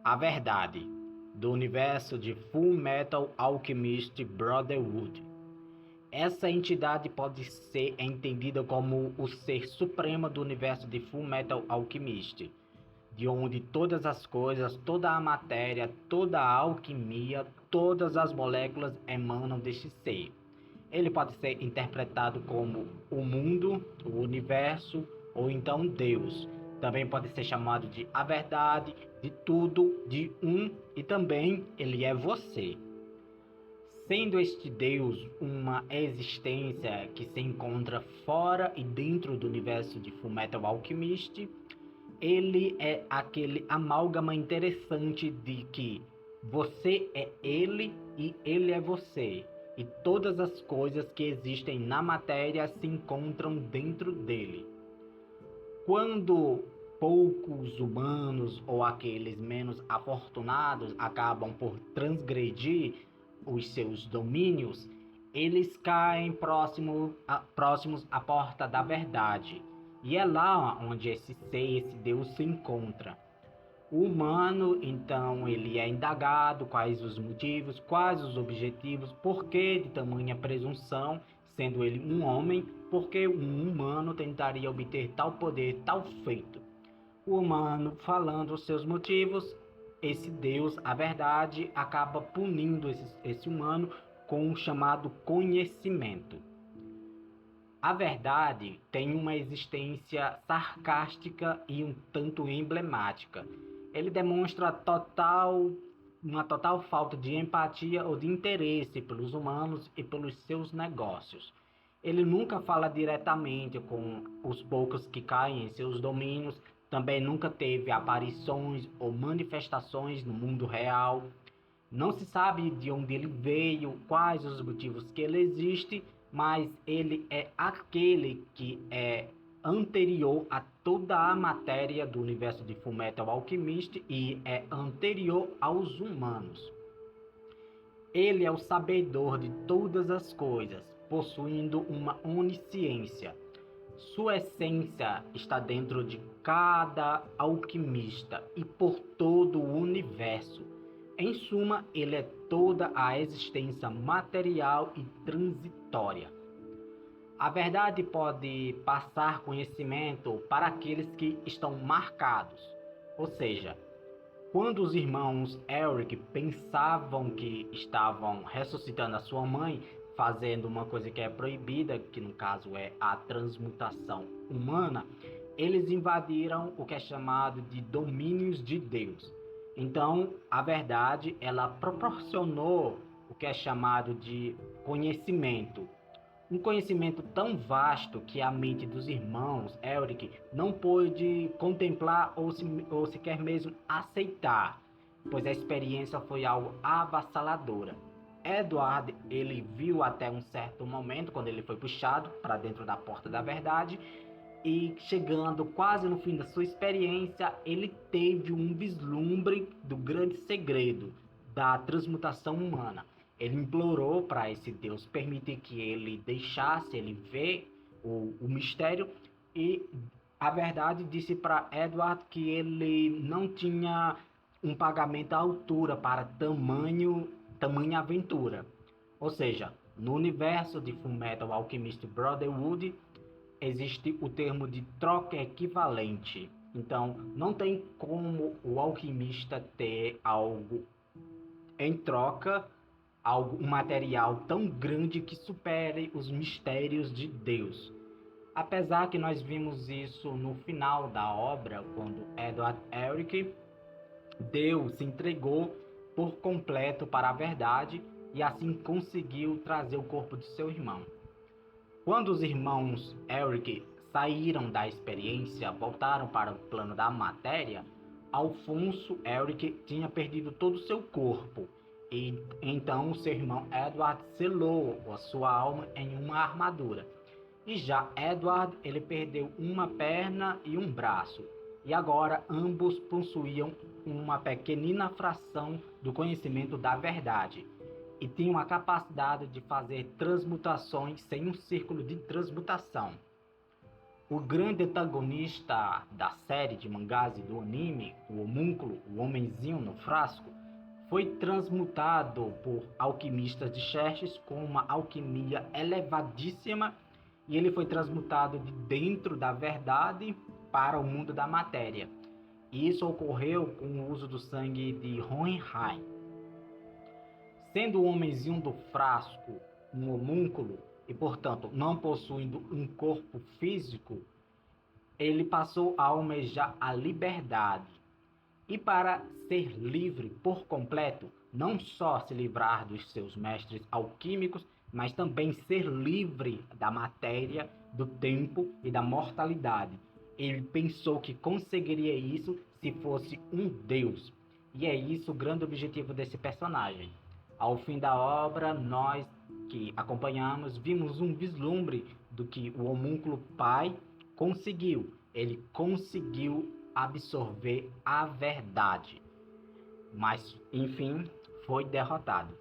A verdade do universo de Full Metal Alchemist Brotherhood. Essa entidade pode ser entendida como o ser supremo do universo de Full Metal Alchemist, de onde todas as coisas, toda a matéria, toda a alquimia, todas as moléculas emanam deste ser. Ele pode ser interpretado como o mundo, o universo ou então Deus. Também pode ser chamado de a verdade, de tudo, de um, e também ele é você. Sendo este Deus uma existência que se encontra fora e dentro do universo de Fullmetal Alchemist, ele é aquele amálgama interessante de que você é ele e ele é você. E todas as coisas que existem na matéria se encontram dentro dele. Quando poucos humanos ou aqueles menos afortunados acabam por transgredir os seus domínios, eles caem próximos à porta da verdade. E é lá onde esse ser, esse Deus se encontra. O humano, então, ele é indagado quais os motivos, quais os objetivos, por que de tamanha presunção, sendo ele um homem, porque um humano tentaria obter tal poder, tal feito. O humano falando os seus motivos, esse Deus, a verdade, acaba punindo esse humano com o chamado conhecimento. A verdade tem uma existência sarcástica e um tanto emblemática. Ele demonstra uma total falta de empatia ou de interesse pelos humanos e pelos seus negócios. Ele nunca fala diretamente com os poucos que caem em seus domínios, também nunca teve aparições ou manifestações no mundo real. Não se sabe de onde ele veio, quais os motivos que ele existe, mas ele é aquele que é anterior a toda a matéria do universo de Fullmetal Alchemist e é anterior aos humanos. Ele é o sabedor de todas as coisas, possuindo uma onisciência. Sua essência está dentro de cada alquimista e por todo o universo. Em suma, ele é toda a existência material e transitória. A verdade pode passar conhecimento para aqueles que estão marcados. Ou seja, quando os irmãos Elric pensavam que estavam ressuscitando a sua mãe, fazendo uma coisa que é proibida, que no caso é a transmutação humana, eles invadiram o que é chamado de domínios de Deus. Então, a verdade, ela proporcionou o que é chamado de conhecimento. Um conhecimento tão vasto que a mente dos irmãos Elric não pôde contemplar ou sequer mesmo aceitar, pois a experiência foi algo avassaladora. Edward, ele viu até um certo momento, quando ele foi puxado para dentro da porta da verdade, e chegando quase no fim da sua experiência, ele teve um vislumbre do grande segredo da transmutação humana. Ele implorou para esse Deus permitir que ele deixasse ele ver o mistério, e a verdade disse para Edward que ele não tinha um pagamento à altura para tamanha aventura. Ou seja, no universo de Fullmetal Alchemist Brotherhood existe o termo de troca equivalente. Então, não tem como o alquimista ter algo em troca, um material tão grande que supere os mistérios de Deus. Apesar que nós vimos isso no final da obra, quando Edward Elric Deus se entregou por completo para a verdade e assim conseguiu trazer o corpo de seu irmão. Quando os irmãos Elric saíram da experiência, voltaram para o plano da matéria, Alfonso Elric tinha perdido todo o seu corpo. E então seu irmão Edward selou a sua alma em uma armadura. E já Edward, ele perdeu uma perna e um braço. E agora ambos possuíam uma pequenina fração do conhecimento da verdade. E tinham a capacidade de fazer transmutações sem um círculo de transmutação. O grande antagonista da série de mangás e do anime, o homúnculo, o homenzinho no frasco, foi transmutado por alquimistas de Xerxes com uma alquimia elevadíssima e ele foi transmutado de dentro da verdade para o mundo da matéria. E isso ocorreu com o uso do sangue de Hohenheim. Sendo o homenzinho do frasco um homúnculo e, portanto, não possuindo um corpo físico, ele passou a almejar a liberdade. E para ser livre por completo, não só se livrar dos seus mestres alquímicos, mas também ser livre da matéria, do tempo e da mortalidade. Ele pensou que conseguiria isso se fosse um deus. E é isso o grande objetivo desse personagem. Ao fim da obra, nós que acompanhamos vimos um vislumbre do que o homúnculo pai conseguiu. Ele conseguiu absorver a verdade, mas enfim foi derrotado.